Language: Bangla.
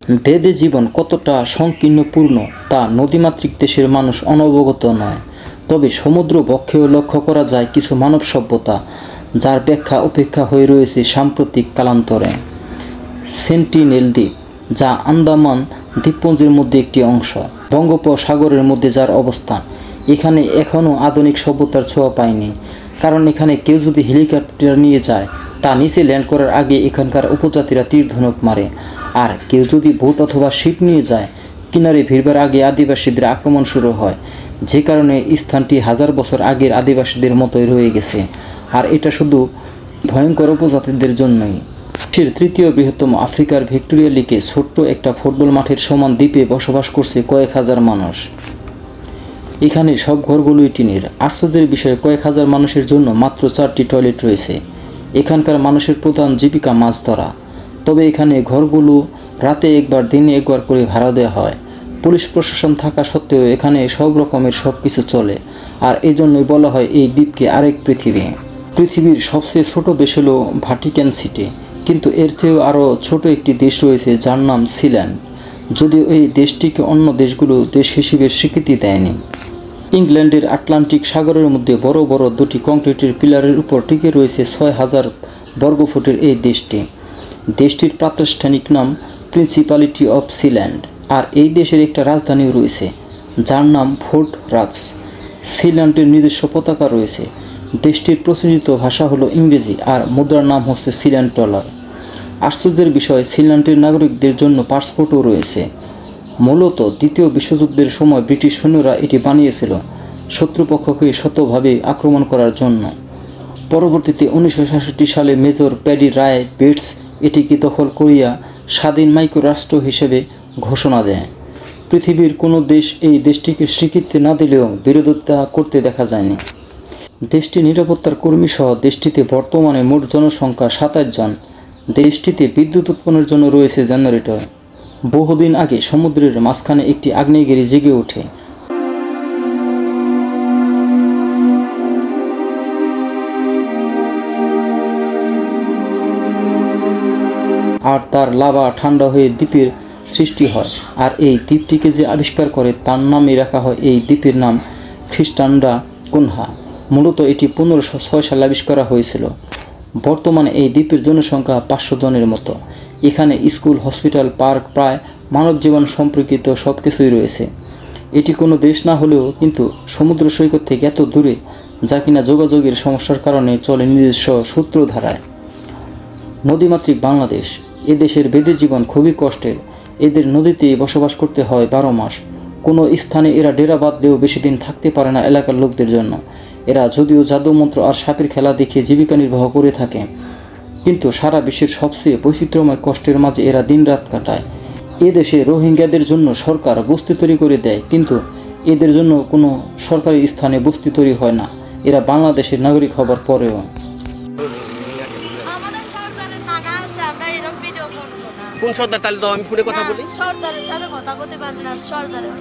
বেদে জীবন কতটা সংকীর্ণপূর্ণ তা নদীমাতৃক দেশের মানুষ অনবগত নয়, তবে সমুদ্র বক্ষেও লক্ষ্য করা যায় কিছু মানব সভ্যতা যার ব্যাখ্যা উপেক্ষা হয়ে রয়েছে সাম্প্রতিক কালান্তরে। সেন্টিনেল দ্বীপ, যা আন্দামান দ্বীপপুঞ্জের মধ্যে একটি অংশ, বঙ্গোপসাগরের মধ্যে যার অবস্থান, এখানে এখনও আধুনিক সভ্যতার ছোঁয়া পায়নি। কারণ এখানে কেউ যদি হেলিকপ্টার নিয়ে যায়, তা নিচে ল্যান্ড করার আগে এখানকার উপজাতিরা তীর ধনুক মারে, আর কেউ যদি বোট অথবা শিপ নিয়ে যায়, কিনারে ভিড়বার আগে আদিবাসীদের আক্রমণ শুরু হয়, যে কারণে স্থানটি হাজার বছর আগের আদিবাসীদের মতোই রয়ে গেছে। আর এটা শুধু ভয়ঙ্কর উপজাতিদের জন্যই। বিশ্বের তৃতীয় বৃহত্তম আফ্রিকার ভিক্টোরিয়া লিকে ছোট্ট একটা ফুটবল মাঠের সমান দ্বীপে বসবাস করছে কয়েক হাজার মানুষ। এখানে সব ঘরগুলোই টিনের। আশ্চর্যের বিষয়ে কয়েক হাজার মানুষের জন্য মাত্র 4টি টয়লেট রয়েছে। এখানকার মানুষের প্রধান জীবিকা মাছ ধরা। তবে এখানে ঘরগুলো রাতে একবার দিনে একবার করে ভাড়া দেওয়া হয়। পুলিশ প্রশাসন থাকা সত্ত্বেও এখানে সব রকমের সব কিছু চলে, আর এই জন্যই বলা হয় এই দ্বীপকে আরেক পৃথিবী। পৃথিবীর সবচেয়ে ছোট দেশ হলো ভাটিকান সিটি, কিন্তু এর চেয়েও আরও ছোট একটি দেশ রয়েছে যার নাম সিল্যান্ড, যদিও এই দেশটিকে অন্য দেশগুলো দেশ হিসেবে স্বীকৃতি দেয়নি। ইংল্যান্ডের আটলান্টিক সাগরের মধ্যে বড় বড় দুটি কংক্রিটের পিলারের উপর টিকে রয়েছে 6000 বর্গফুটের এই দেশটি। দেশটির প্রাতিষ্ঠানিক নাম প্রিন্সিপালিটি অফ সিল্যান্ড, আর এই দেশের একটা রাজধানীও রয়েছে যার নাম ফোর্ট রাক্স। সিল্যান্ডের নিজস্ব পতাকা রয়েছে। দেশটির প্রচলিত ভাষা হলো ইংরেজি, আর মুদ্রার নাম হচ্ছে সিল্যান্ড ডলার। আশ্চর্যের বিষয়, সিল্যান্ডের নাগরিকদের জন্য পাসপোর্টও রয়েছে। মূলত দ্বিতীয় বিশ্বযুদ্ধের সময় ব্রিটিশ সৈন্যরা এটি বানিয়েছিল শত্রুপক্ষকে শতভাবে আক্রমণ করার জন্য। পরবর্তীতে 1966 সালে মেজর প্যাডি রায় বেটস এটিকে দখল করিয়া স্বাধীন মাইক্রো রাষ্ট্র হিসেবে ঘোষণা দেয়। পৃথিবীর কোনো দেশ এই দেশটিকে স্বীকৃতি না দিলেও বিরোধিতা করতে দেখা যায়নি। দেশটির নিরাপত্তার কর্মী সহ দেশটিতে বর্তমানে মোট জনসংখ্যা 27 জন। দেশটিতে বিদ্যুৎ উৎপাদনের জন্য রয়েছে জেনারেটর। বহুদিন আগে সমুদ্রের মাঝখানে একটি আগ্নেয়গিরি জেগে ওঠে, আর তার লাভা ঠান্ডা হয়ে দ্বীপের সৃষ্টি হয়। আর এই দ্বীপটিকে যে আবিষ্কার করে তার নামই রাখা হয় এই দ্বীপের নাম খ্রিস্টানরা কুনহা। মূলত এটি 1506 সালে আবিষ্কার করা হয়েছিল। বর্তমানে এই দ্বীপের জনসংখ্যা 500 জনের মতো। এখানে স্কুল, হসপিটাল, পার্ক, প্রায় মানব জীবন সম্পর্কিত সব কিছুই রয়েছে। এটি কোনো দেশ না হলেও কিন্তু সমুদ্র সৈকত থেকে এত দূরে, যা কিনা যোগাযোগের সমস্যার কারণে চলে নিজস্ব সূত্রধারায়। নদীমাতৃক বাংলাদেশ, এদেশের বেদে জীবন খুবই কষ্টের। এদের নদীতে বসবাস করতে হয় 12 মাস। কোনো স্থানে এরা ডেরা বাঁধলেও বেশি দিন থাকতে পারে না এলাকার লোকদের জন্য। এরা যদিও জাদুমন্ত্র আর সাপের খেলা দেখিয়ে জীবিকা নির্বাহ করে থাকে, কিন্তু সারা বিশ্বের সবচেয়ে বৈচিত্র্যময় কষ্টের মাঝে এরা দিনরাত কাটায়। এদেশে রোহিঙ্গাদের জন্য সরকার বস্তি তৈরি করে দেয়, কিন্তু এদের জন্য কোনো সরকারি স্থানে বস্তি তৈরি হয় না, এরা বাংলাদেশের নাগরিক হবার পরেও। কোন সর্দার? তাহলে তো আমি ফোনে কথা বলি। সর্দারের সাথে কথা বলতে পারবেন না, সর্দারের